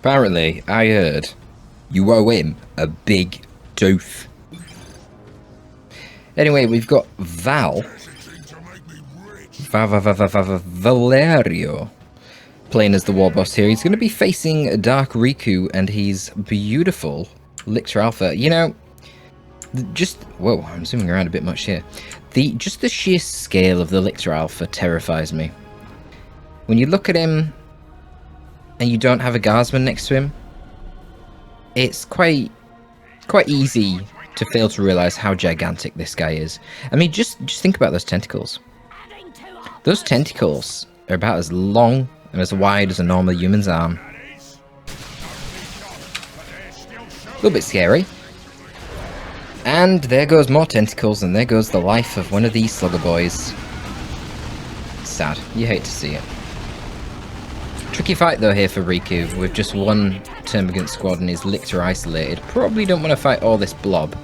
Apparently, I heard you owe him a big tooth. Anyway, we've got ValHero playing as the war boss here. He's going to be facing Dark Riku and his beautiful Lictor Alpha. You know, whoa, I'm zooming around a bit much here. Just the sheer scale of the Lictor Alpha terrifies me. When you look at him and you don't have a guardsman next to him, it's quite easy to fail to realize how gigantic this guy is. I mean, just think about those tentacles. Those tentacles are about as long and as wide as a normal human's arm. A little bit scary. And there goes more tentacles, and there goes the life of one of these slugger boys. Sad. You hate to see it. Tricky fight though here for Riku, with just one Termagant squad and his Lictor isolated. Probably don't want to fight all this blob.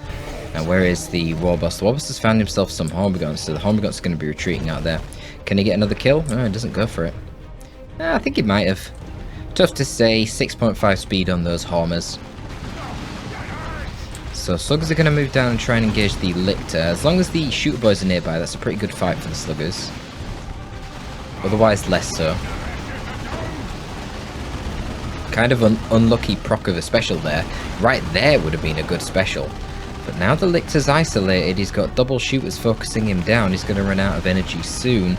Now where is the war boss? The war boss has found himself some Hormagaunts, so the Hormagaunts are going to be retreating out there. Can he get another kill? No, he doesn't go for it. I think he might have. Tough to say. 6.5 speed on those Hormers. So Sluggers are going to move down and try and engage the Lictor. As long as the Shooter Boys are nearby, that's a pretty good fight for the Sluggers. Otherwise, less so. Kind of unlucky proc of a special there. Right there would have been a good special. But now the Lictor's isolated, he's got double shooters focusing him down. He's going to run out of energy soon.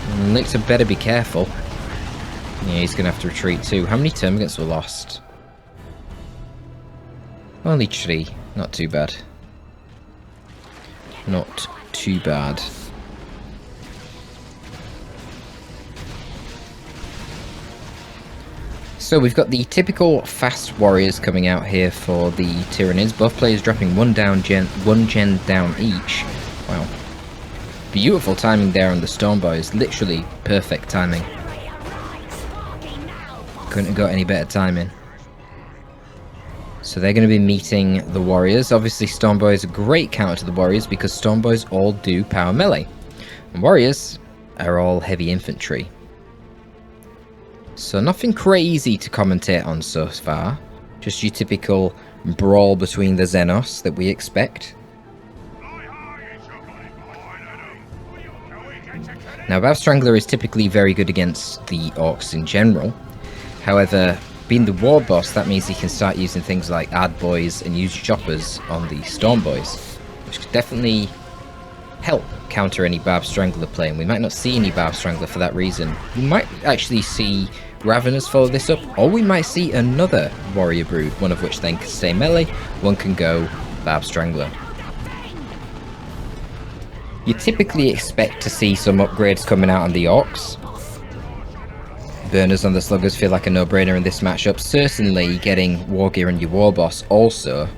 And Lictor better be careful. Yeah, he's going to have to retreat too. How many Termagants were lost? Only 3. Not too bad. Not too bad. So we've got the typical fast warriors coming out here for the Tyranids. Both players dropping one gen down each. Wow. Beautiful timing there on the Storm Boys. Literally perfect timing. Couldn't have got any better timing. So they're going to be meeting the warriors. Obviously Storm Boys are a great counter to the warriors because Storm Boys all do power melee. And warriors are all heavy infantry. So nothing crazy to commentate on so far. Just your typical brawl between the Xenos that we expect. Now Bav Strangler is typically very good against the Orcs in general. However, being the war boss, that means he can start using things like Ad Boys and use choppers on the Storm Boys, which could definitely help counter any Bav Strangler play, and we might not see any Bav Strangler for that reason. We might actually see Ravenous follow this up, or we might see another Warrior Brood, one of which then can stay melee, one can go Bav Strangler. You typically expect to see some upgrades coming out on the Orcs. Burners on the Sluggers feel like a no-brainer in this matchup. Certainly getting War Gear on your War Boss also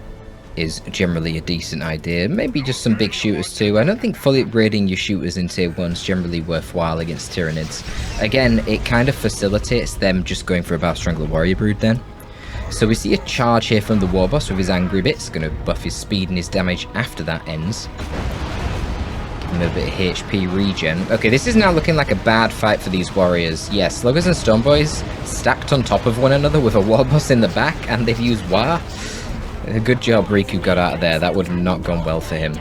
is generally a decent idea. Maybe just some big shooters too. I don't think fully upgrading your shooters in tier 1 is generally worthwhile against Tyranids. Again, it kind of facilitates them just going for a Bav Strangler Warrior Brood then. So we see a charge here from the War Boss with his Angry Bits. Going to buff his speed and his damage after that ends. Give him a bit of HP regen. Okay, this is now looking like a bad fight for these warriors. Yeah, Sluggers and Storm Boys stacked on top of one another with a War Boss in the back, and they've used War. A good job Riku got out of there. That would have not gone well for him.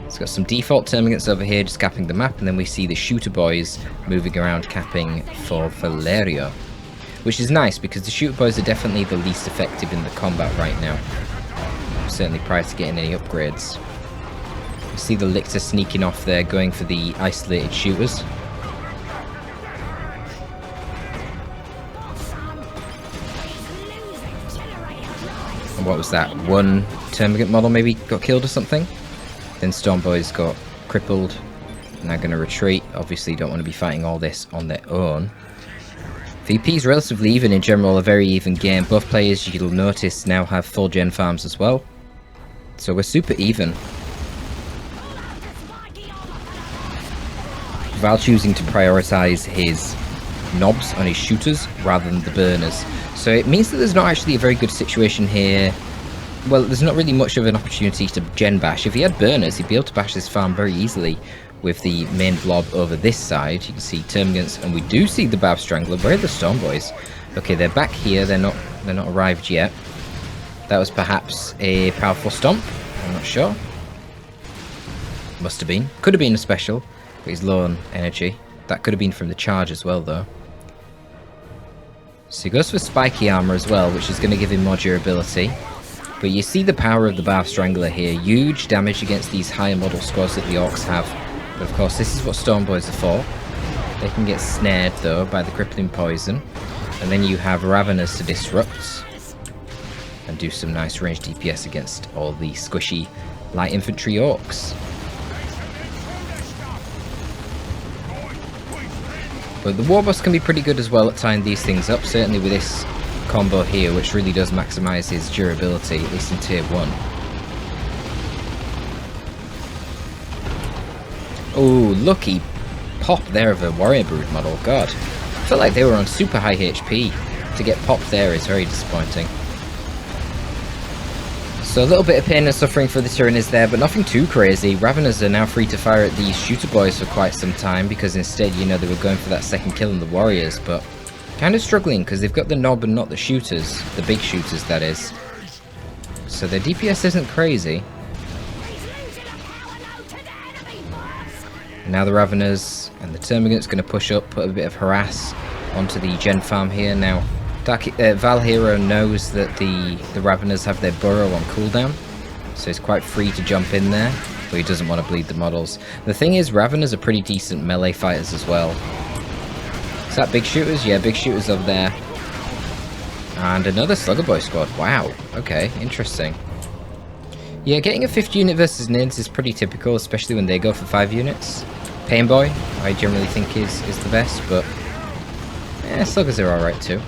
He's got some default Termagants over here just capping the map, and then we see the Shooter Boys moving around capping for ValHero. Which is nice because the Shooter Boys are definitely the least effective in the combat right now. Certainly prior to getting any upgrades. We see the Lictor sneaking off there, going for the isolated shooters. And what was that? One Termagant model maybe got killed or something? Then Storm Boys got crippled. Now going to retreat. Obviously don't want to be fighting all this on their own. VP is relatively even in general, a very even game. Both players, you'll notice, now have full gen farms as well. So we're super even. Val choosing to prioritize his knobs on his shooters rather than the burners. So it means that there's not actually a very good situation here. Well, there's not really much of an opportunity to gen bash. If he had burners, he'd be able to bash this farm very easily with the main blob over this side. You can see Termagants, and we do see the Bav Strangler. Where are the Storm Boys? Okay, they're back here. They're not arrived yet. That was perhaps a powerful stomp. I'm not sure. Must have been. Could have been a special, but he's low on energy. That could have been from the charge as well, though. So he goes for spiky armor as well, which is going to give him more durability. But you see the power of the Bar Strangler here. Huge damage against these higher model squads that the Orcs have. But of course, this is what Stormboys are for. They can get snared, though, by the crippling poison. And then you have Raveners to disrupt. And do some nice range DPS against all the squishy light infantry Orcs. But the Warboss can be pretty good as well at tying these things up, certainly with this combo here, which really does maximise his durability, at least in tier 1. Oh, lucky pop there of a Warrior Brood model, god. I felt like they were on super high HP. To get popped there is very disappointing. So a little bit of pain and suffering for the Tyranids there, but nothing too crazy. Raveners are now free to fire at these shooter boys for quite some time, because instead, you know, they were going for that second kill in the Warriors, but kind of struggling because they've got the knob and not the shooters. The big shooters, that is. So their DPS isn't crazy. Now the Raveners and the Termagant's going to push up, put a bit of harass onto the gen farm here. Now, ValHero knows that the Raveners have their burrow on cooldown, so he's quite free to jump in there, but he doesn't want to bleed the models. The thing is, Raveners are pretty decent melee fighters as well. Is that big shooters? Yeah, big shooters over there. And another Slugger Boy squad. Wow, okay, interesting. Yeah, getting a 5th unit versus Nids is pretty typical, especially when they go for 5 units. Pain Boy, I generally think is the best, but yeah, Sluggers are alright too.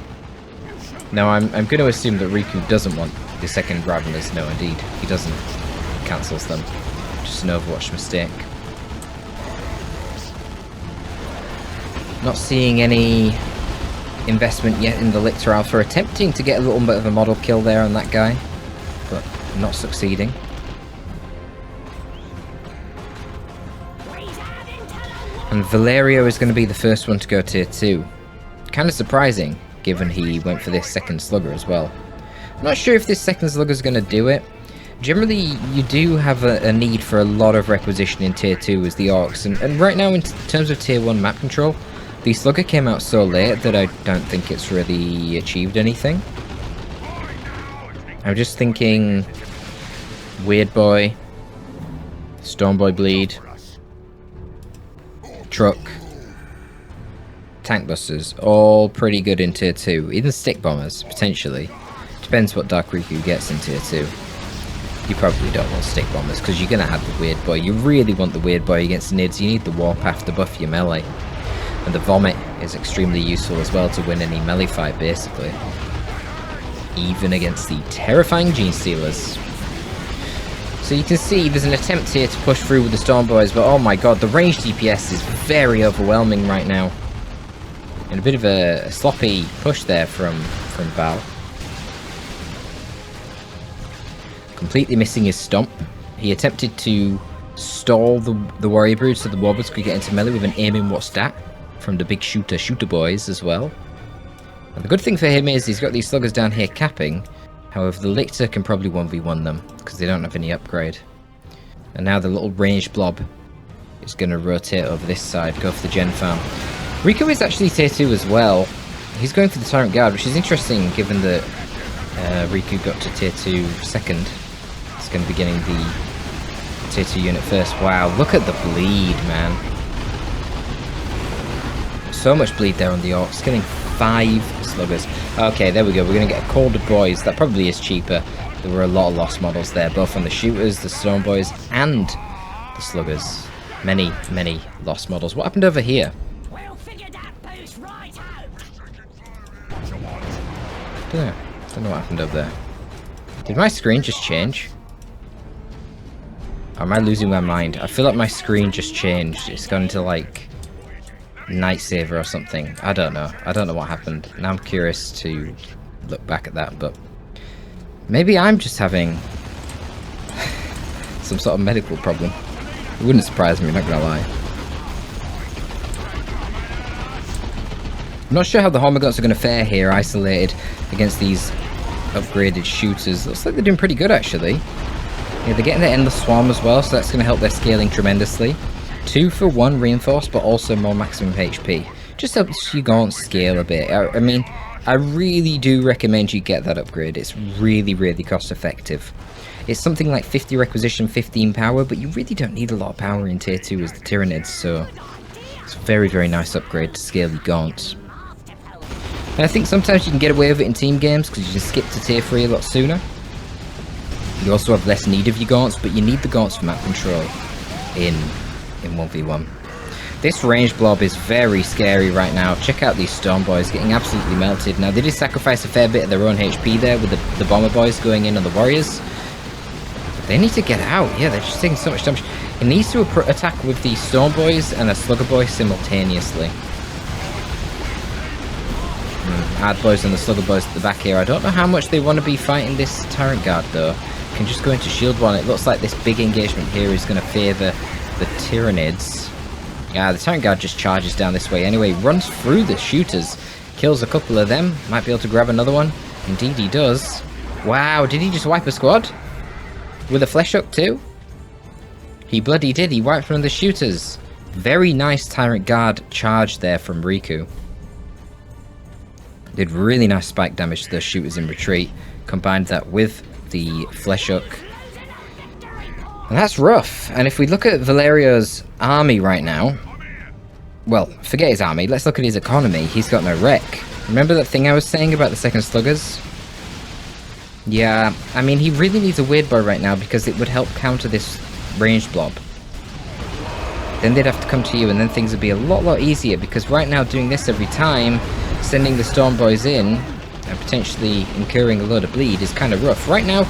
Now, I'm going to assume that Riku doesn't want the second Raveners. No, indeed, he doesn't. He cancels them. Just an Overwatch mistake. Not seeing any investment yet in the Lictor Alpha, attempting to get a little bit of a model kill there on that guy, but not succeeding. And Valerio is going to be the first one to go tier 2. Kind of surprising, given he went for this second Slugger as well. I'm not sure if this second Slugger is going to do it. Generally, you do have a need for a lot of requisition in tier 2 as the Orcs, and right now in terms of tier 1 map control, the Slugger came out so late that I don't think it's really achieved anything. I'm just thinking Weird Boy, Stormboy Bleed, Truck, Tank Busters, all pretty good in tier 2. Even Stick Bombers, potentially. Depends what Dark Riku gets in tier 2. You probably don't want Stick Bombers, because you're going to have the Weird Boy. You really want the Weird Boy against Nids. You need the Warpath to buff your melee. And the Vomit is extremely useful as well to win any melee fight, basically. Even against the terrifying Gene Stealers. So you can see there's an attempt here to push through with the Stormboys, but oh my god, the range DPS is very overwhelming right now. And a bit of a sloppy push there from Val. Completely missing his stomp. He attempted to stall the Warrior Brood so the Warboss could get into melee with an aiming what stat from the big shooter boys as well. And the good thing for him is he's got these Sluggers down here capping. However, the Lictor can probably 1v1 them because they don't have any upgrade. And now the little ranged blob is going to rotate over this side, go for the gen farm. Riku is actually tier 2 as well. He's going for the Tyrant Guard, which is interesting given that Riku got to tier 2 second. He's going to be getting the tier 2 unit first. Wow, look at the bleed, man. So much bleed there on the Orcs, killing 5 Sluggers. Okay, there we go, we're going to get a Call to Boys. That probably is cheaper. There were a lot of lost models there, both on the Shooters, the Stormboys, and the Sluggers. Many, many lost models. What happened over here? We'll figure that boost right out. Don't know what happened over there. Did my screen just change? Or am I losing my mind? I feel like my screen just changed. It's gone into like Night Saver or something. I don't know. I don't know what happened. Now I'm curious to look back at that, but maybe I'm just having some sort of medical problem. It wouldn't surprise me, not gonna lie. I'm not sure how the Hormiguts are going to fare here, isolated against these upgraded shooters. Looks like they're doing pretty good, actually. Yeah, they're getting the Endless Swarm as well, so that's going to help their scaling tremendously. 2 for 1 reinforced, but also more maximum HP. Just helps you go on scale a bit. I mean, I really do recommend you get that upgrade. It's really, really cost effective. It's something like 50 requisition, 15 power, but you really don't need a lot of power in tier 2 as the Tyranids, so it's a very, very nice upgrade to scale your gaunts. And I think sometimes you can get away with it in team games because you just skip to tier 3 a lot sooner. You also have less need of your gaunts, but you need the gaunts for map control in 1v1. This ranged blob is very scary right now. Check out these Storm Boys getting absolutely melted. Now, they did sacrifice a fair bit of their own HP there with the Bomber Boys going in on the Warriors. But they need to get out. Yeah, they're just taking so much damage. It needs to attack with the Storm Boys and a Slugger Boy simultaneously. Hard Boys and the Slugger Boys at the back here. I don't know how much they want to be fighting this Tyrant Guard, though. Can just go into shield one. It looks like this big engagement here is going to favour the Tyranids. Yeah, the Tyrant Guard just charges down this way anyway, runs through the shooters, kills a couple of them, might be able to grab another one. Indeed he does. Wow, did he just wipe a squad? With a Flesh Hook too? He bloody did, he wiped one of the shooters. Very nice Tyrant Guard charge there from Riku. Did really nice spike damage to those shooters in retreat, combined that with the Flesh Hook. And that's rough. And if we look at Valerio's army right now, well, forget his army, let's look at his economy. He's got no wreck. Remember that thing I was saying about the second sluggers? Yeah, I mean, he really needs a weird bow right now because it would help counter this ranged blob. Then they'd have to come to you and then things would be a lot easier because right now doing this every time, sending the Storm Boys in and potentially incurring a lot of bleed is kind of rough. Right now,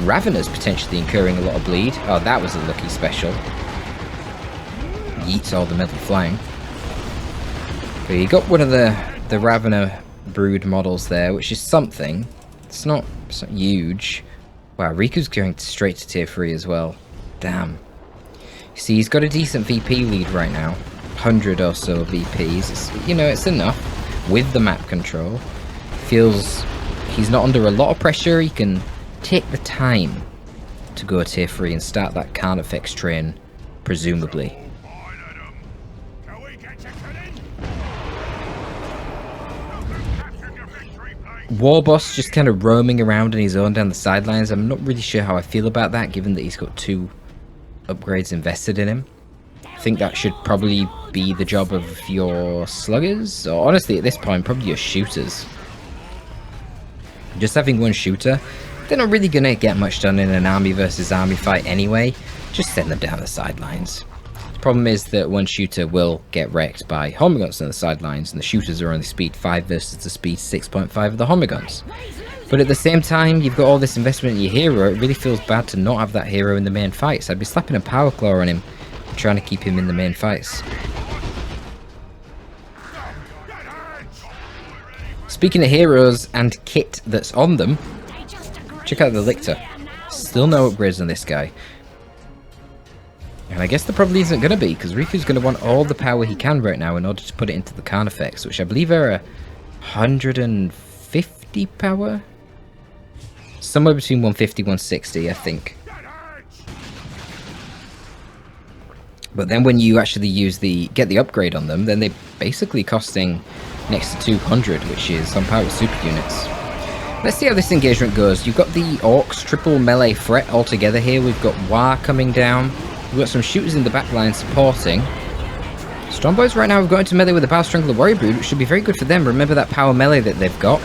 Ravener's potentially incurring a lot of bleed. Oh, that was a lucky special. Yeets all the metal flying. But you got one of the Ravener brood models there, which is something. It's not huge. Wow, Riku's going straight to tier 3 as well. Damn. You see, he's got a decent VP lead right now. 100 or so VPs. It's, you know, it's enough. With the map control. Feels he's not under a lot of pressure. He can take the time to go tier 3 and start that Carnifex train, presumably. Warboss just kind of roaming around on his own down the sidelines. I'm not really sure how I feel about that, given that he's got 2 upgrades invested in him. I think that should probably be the job of your sluggers, or honestly at this point, probably your shooters. Just having one shooter, they're not really going to get much done in an army versus army fight anyway. Just send them down the sidelines. The problem is that one shooter will get wrecked by Hormiguts on the sidelines, and the shooters are only speed 5 versus the speed 6.5 of the Hormiguts. But at the same time, you've got all this investment in your hero. It really feels bad to not have that hero in the main fights. I'd be slapping a power claw on him, trying to keep him in the main fights. Speaking of heroes and kit that's on them, check out the Lictor. Still no upgrades on this guy. And I guess there probably isn't going to be, because Riku's going to want all the power he can right now in order to put it into the Carnifex, which I believe are 150 power? Somewhere between 150 and 160, I think. But then when you actually get the upgrade on them, then they're basically costing next to 200, which is on par with super units. Let's see how this engagement goes. You've got the Orcs triple melee threat all together here. We've got War coming down. We've got some shooters in the back line supporting. Stormboys right now have got into melee with the Bow Strangler Warrior Brood, which should be very good for them. Remember that power melee that they've got.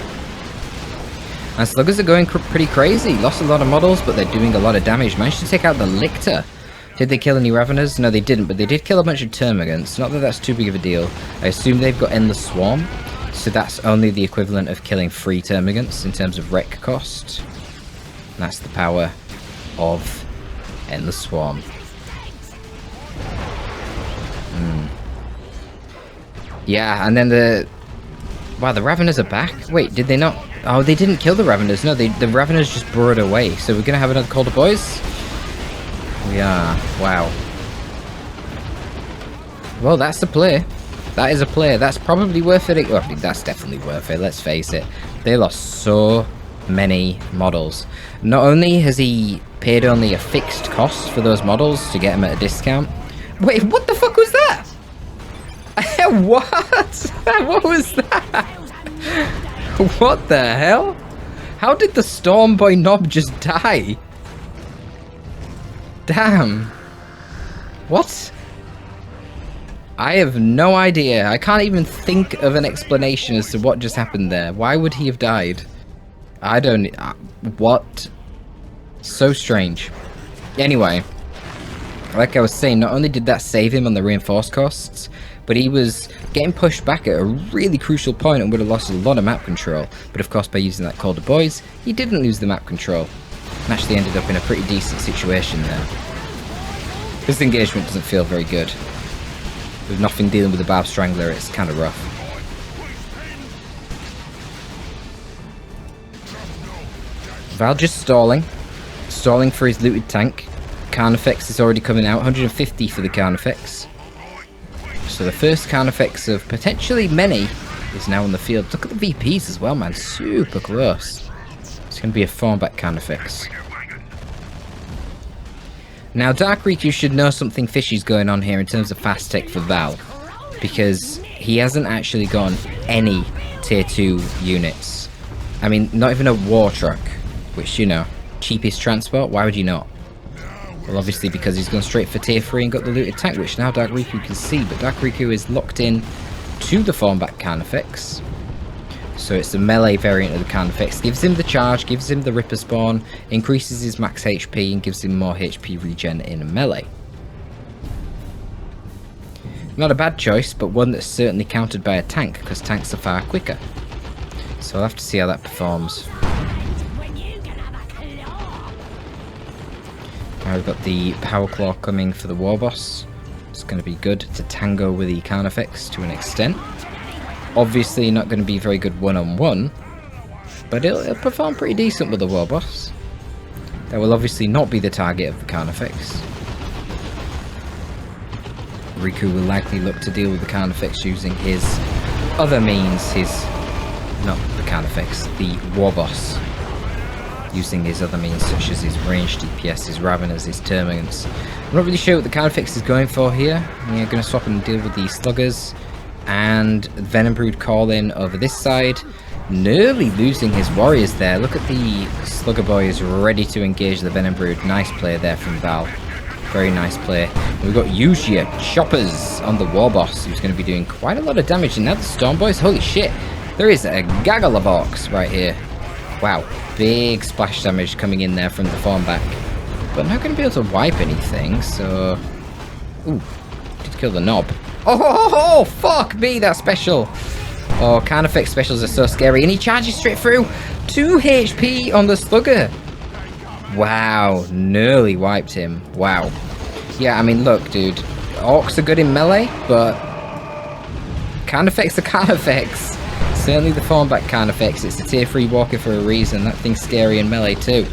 And Sluggers are going pretty crazy. Lost a lot of models, but they're doing a lot of damage. Managed to take out the Lictor. Did they kill any Raveners? No, they didn't, but they did kill a bunch of Termagants. Not that that's too big of a deal. I assume they've got Endless Swarm, so that's only the equivalent of killing 3 Termagants in terms of wreck cost. And that's the power of Endless Swarm. Yeah, and then wow, the Raveners are back? Wait, did they not? Oh, they didn't kill the Raveners. No, the Raveners just burrowed away. So we're going to have another Calder Boys? We are. Wow. Well, that's the play. That is a player. That's probably worth it. Well, I mean, that's definitely worth it. Let's face it. They lost so many models. Not only has he paid only a fixed cost for those models to get them at a discount. Wait, what the fuck was that? What? What was that? What the hell? How did the Storm Boy Knob just die? Damn. What? I have no idea. I can't even think of an explanation as to what just happened there. Why would he have died? I don't... what? So strange. Anyway, like I was saying, not only did that save him on the reinforced costs, but he was getting pushed back at a really crucial point and would have lost a lot of map control. But of course, by using that Call to Boys, he didn't lose the map control. And actually ended up in a pretty decent situation there. This engagement doesn't feel very good. With nothing dealing with the Barb Strangler, it's kind of rough. Val just stalling. Stalling for his looted tank. Carnifex is already coming out. 150 for the Carnifex. So the first Carnifex of potentially many is now on the field. Look at the VPs as well, man. Super close. It's going to be a farmback Carnifex. Now, Dark Riku should know something fishy's going on here in terms of fast tech for Val. Because he hasn't actually gone any tier 2 units. I mean, not even a war truck. Which, you know, cheapest transport, why would you not? Well, obviously because he's gone straight for tier 3 and got the looted tank, which now Dark Riku can see. But Dark Riku is locked in to the formback Carnifex. So it's the melee variant of the Carnifex. Gives him the charge, gives him the Ripper spawn, increases his max HP and gives him more HP regen in melee. Not a bad choice, but one that's certainly countered by a tank, because tanks are far quicker. So I'll have to see how that performs. Now we've got the Power Claw coming for the War Boss. It's going to be good to tango with the Carnifex to an extent. Obviously not going to be very good one-on-one, but it'll perform pretty decent with the War Boss. That will obviously not be the target of the Carnifex. Riku will likely look to deal with the Carnifex using his other means, not the Carnifex, the War Boss. Using his other means such as his ranged DPS, his Raveners, his Termagants. I'm not really sure what the Carnifex is going for here. We're going to swap and deal with the Sluggers. And Venom Brood Call-in over this side. Nearly losing his warriors there. Look at the Slugger Boys ready to engage the Venom Brood. Nice play there from Val. Very nice play. And we've got Yujia Choppers on the War Boss, who's going to be doing quite a lot of damage. And now the Storm Boys, holy shit. There is a gaggle of orcs right here. Wow, big splash damage coming in there from the formback. But not going to be able to wipe anything, so... Ooh, did kill the knob. Oh, fuck me, that special. Oh, Carnifex specials are so scary. And he charges straight through. 2 HP on the Slugger. Wow, nearly wiped him. Wow. Yeah, I mean, look, dude. Orcs are good in melee, but... Carnifex are Carnifex. Certainly the formback Carnifex. It's a tier 3 walker for a reason. That thing's scary in melee too.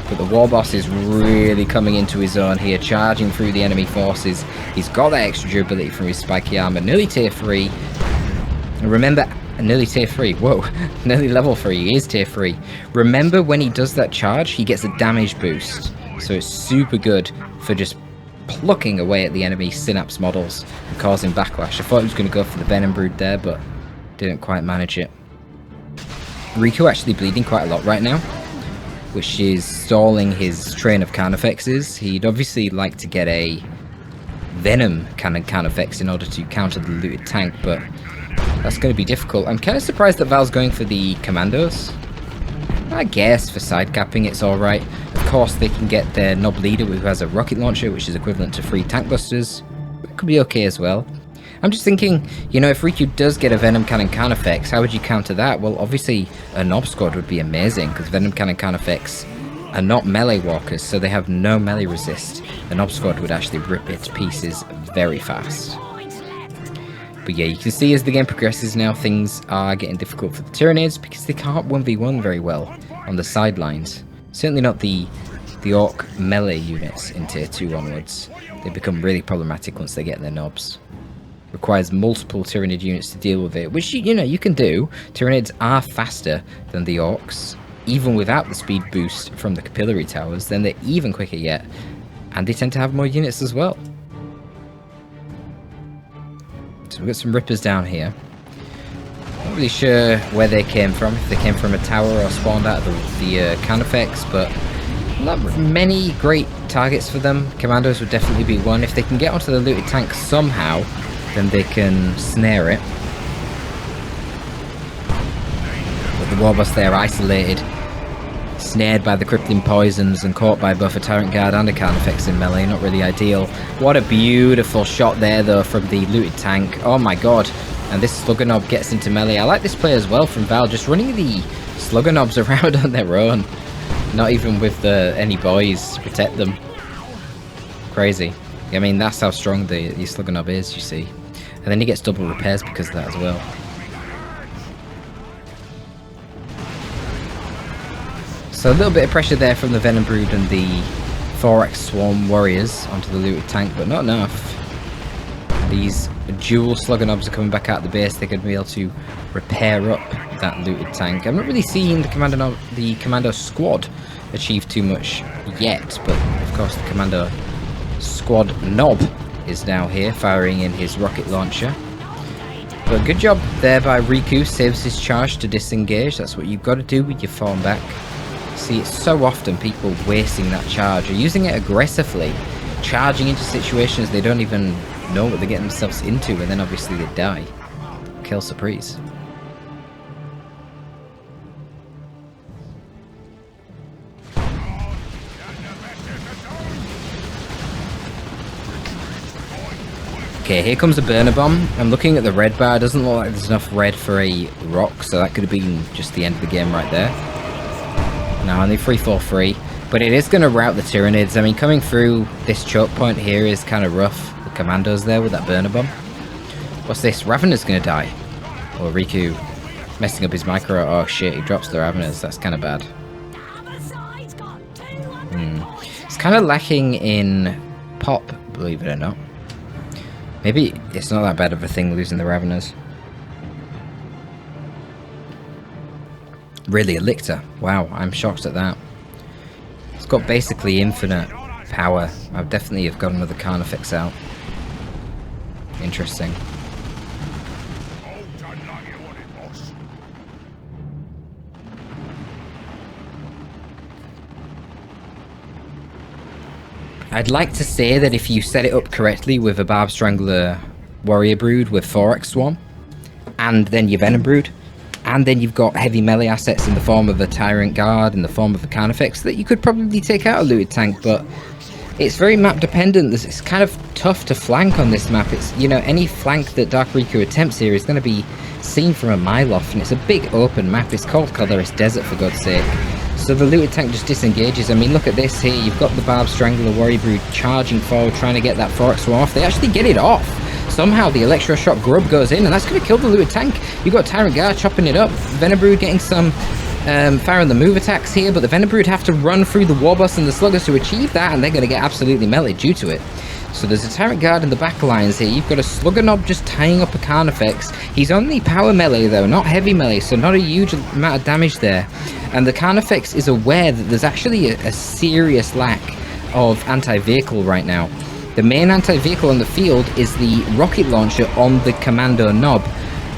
But the War Boss is really coming into his own here, charging through the enemy forces. He's got that extra durability from his spiky armor. Nearly tier 3. And remember, nearly tier 3. Whoa, nearly level 3. He is tier 3. Remember when he does that charge, he gets a damage boost. So it's super good for just plucking away at the enemy Synapse models and causing backlash. I thought he was going to go for the Venom Brood there, but didn't quite manage it. Riku actually bleeding quite a lot right now, which is stalling his train of Carnifexes. He'd obviously like to get a Venom Carnifex in order to counter the looted tank, but that's going to be difficult. I'm kind of surprised that Val's going for the Commandos. I guess for side capping it's alright. Of course they can get their Knob Leader who has a rocket launcher, which is equivalent to 3 tank busters. That could be okay as well. I'm just thinking, you know, if Riku does get a Venom Cannon Carnifex, how would you counter that? Well, obviously, a Knob Squad would be amazing, because Venom Cannon Carnifex are not melee walkers, so they have no melee resist. The Knob Squad would actually rip it to pieces very fast. But yeah, you can see as the game progresses now, things are getting difficult for the Tyranids, because they can't 1v1 very well on the sidelines. Certainly not the Orc melee units in tier 2 onwards. They become really problematic once they get their knobs. requires multiple Tyrannid units to deal with it, which you know you can do. Tyrannids are faster than the Orcs, even without the speed boost from the capillary towers. Then they're even quicker yet, and they tend to have more units as well. So we've got some Rippers down here. Not really sure where they came from, if they came from a tower or spawned out of the Carnifex, but not many great targets for them. Commandos would definitely be one. If they can get onto the looted tank somehow, then they can snare it. But the Warboss there isolated, snared by the crippling poisons and caught by both a Tyrant Guard and a Carnifex in melee. Not really ideal. What a beautiful shot there though from the looted tank. Oh my god. And this Slugger Knob gets into melee. I like this play as well from Val, just running the Slugger Knobs around on their own. Not even with any boys to protect them. Crazy. I mean, that's how strong the Slugger Knob is, you see. And then he gets double repairs because of that as well. So a little bit of pressure there from the Venom Brood and the Thorax Swarm Warriors onto the looted tank, but not enough. These dual Slugger Knobs are coming back out the base. They're going to be able to repair up that looted tank. I'm not really seeing the Commando Squad achieve too much yet, but of course the Commando Squad Knob is now here, firing in his rocket launcher. But good job there by Riku, saves his charge to disengage. That's what you've got to do with your form back. See, it's so often people wasting that charge or using it aggressively, charging into situations they don't even know what they're getting themselves into, and then obviously they die. Kill surprise. Okay, here comes a burner bomb. I'm looking at the red bar. It doesn't look like there's enough red for a rock, so that could have been just the end of the game right there. Now only 3-4-3, but it is going to rout the Tyrannids. I mean, coming through this choke point here is kind of rough. The Commandos there with that burner bomb. What's this? Ravener's going to die. Or Riku messing up his micro. Oh shit, he drops the Raveners. That's kind of bad. It's kind of lacking in pop, believe it or not. Maybe it's not that bad of a thing losing the Raveners. Really, a Lictor. Wow, I'm shocked at that. It's got basically infinite power. I definitely have got another Carnifex out. Interesting. I'd like to say that if you set it up correctly with a Barb Strangler Warrior Brood with Thorax Swarm, and then your Venom Brood, and then you've got heavy melee assets in the form of a Tyrant Guard, in the form of a Carnifex, that you could probably take out a looted tank, but it's very map dependent. It's kind of tough to flank on this map. It's, you know, any flank that Dark Riku attempts here is going to be seen from a mile off, and it's a big open map. It's called Calderis Desert, for God's sake. So the looted tank just disengages. I mean, look at this here. You've got the Barb Strangler Warrior Brood charging forward, trying to get that Thorax Swarm off. They actually get it off. Somehow the Electroshock Grub goes in, and that's going to kill the looted tank. You've got Tyrant Guard chopping it up. Venom Brood getting some fire on the move attacks here, but the Venom Brood have to run through the Warboss and the Sluggers to achieve that, and they're going to get absolutely meleeed due to it. So there's a Tyrant Guard in the back lines here. You've got a Slugger Knob just tying up a Carnifex. He's only power melee though, not heavy melee, so not a huge amount of damage there. And the Carnifex is aware that there's actually a serious lack of anti-vehicle right now. The main anti-vehicle on the field is the rocket launcher on the Commando Knob.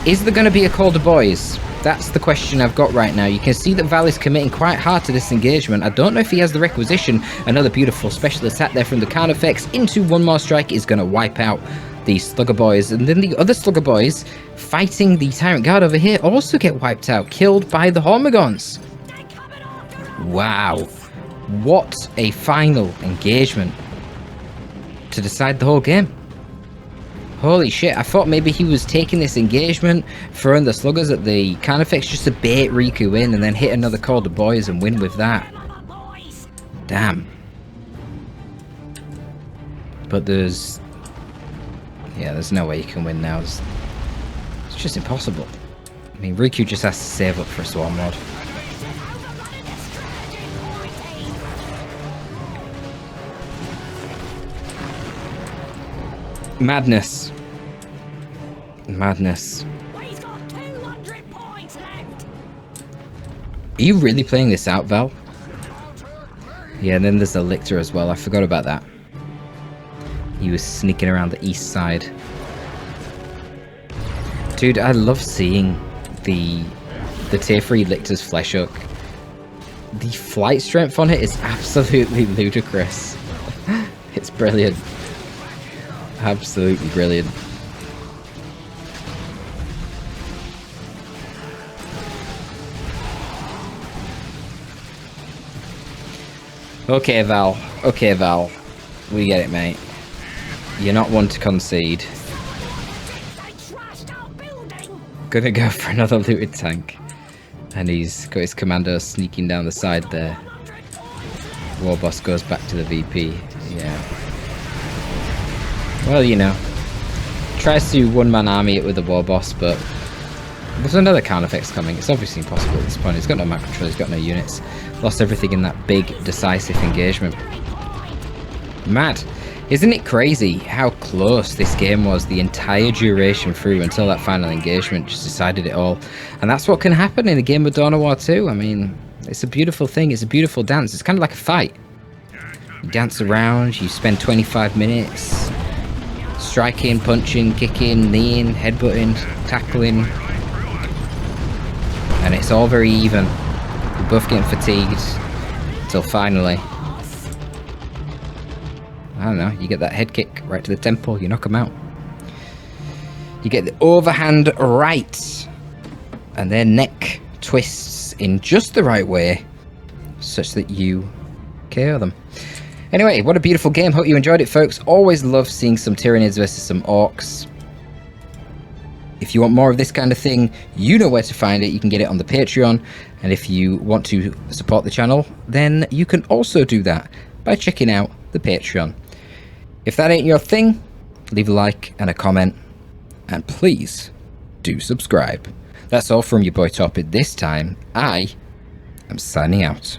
Is there going to be a Call to Boys? That's the question I've got right now. You can see that Val is committing quite hard to this engagement. I don't know if he has the requisition. Another beautiful special attack there from the Carnifex into one more strike is going to wipe out the Slugger Boys. And then the other Slugger Boys fighting the Tyrant Guard over here also get wiped out, killed by the Hormigons. Wow. What a final engagement to decide the whole game. Holy shit, I thought maybe he was taking this engagement, throwing the Sluggers at the Carnifex just to bait Riku in and then hit another Call to Boys and win with that. Damn. But there's no way you can win now. It's just impossible. I mean, Riku just has to save up for a Swarm Mod. Madness. Madness. He's got 200 points left. Are you really playing this out, Val? Yeah, and then there's the Lictor as well. I forgot about that. He was sneaking around the east side. Dude, I love seeing the tier 3 Lictor's Flesh Hook. The flight strength on it is absolutely ludicrous. It's brilliant. Absolutely brilliant. Okay, Val. Okay, Val. We get it, mate. You're not one to concede. They trashed our building. Gonna go for another looted tank. And he's got his commando sneaking down the side there. Warboss goes back to the VP. Yeah. Well, you know. Tries to one-man army it with the Warboss, but there's another counter effects coming. It's obviously impossible at this point. He's got no macro control, he's got no units. Lost everything in that big, decisive engagement. Mad. Isn't it crazy how close this game was the entire duration through until that final engagement just decided it all? And that's what can happen in a game of Dawn of War 2. I mean, it's a beautiful thing. It's a beautiful dance. It's kind of like a fight. You dance around, you spend 25 minutes striking, punching, kicking, kneeing, headbutting, tackling. And it's all very even. You're both getting fatigued until finally, I don't know, you get that head kick right to the temple, you knock them out. You get the overhand right, and their neck twists in just the right way, such that you KO them. Anyway, what a beautiful game. Hope you enjoyed it, folks. Always love seeing some Tyranids versus some Orcs. If you want more of this kind of thing, you know where to find it. You can get it on the Patreon. And if you want to support the channel, then you can also do that by checking out the Patreon. If that ain't your thing, leave a like and a comment. And please do subscribe. That's all from your boy Torpid this time. I am signing out.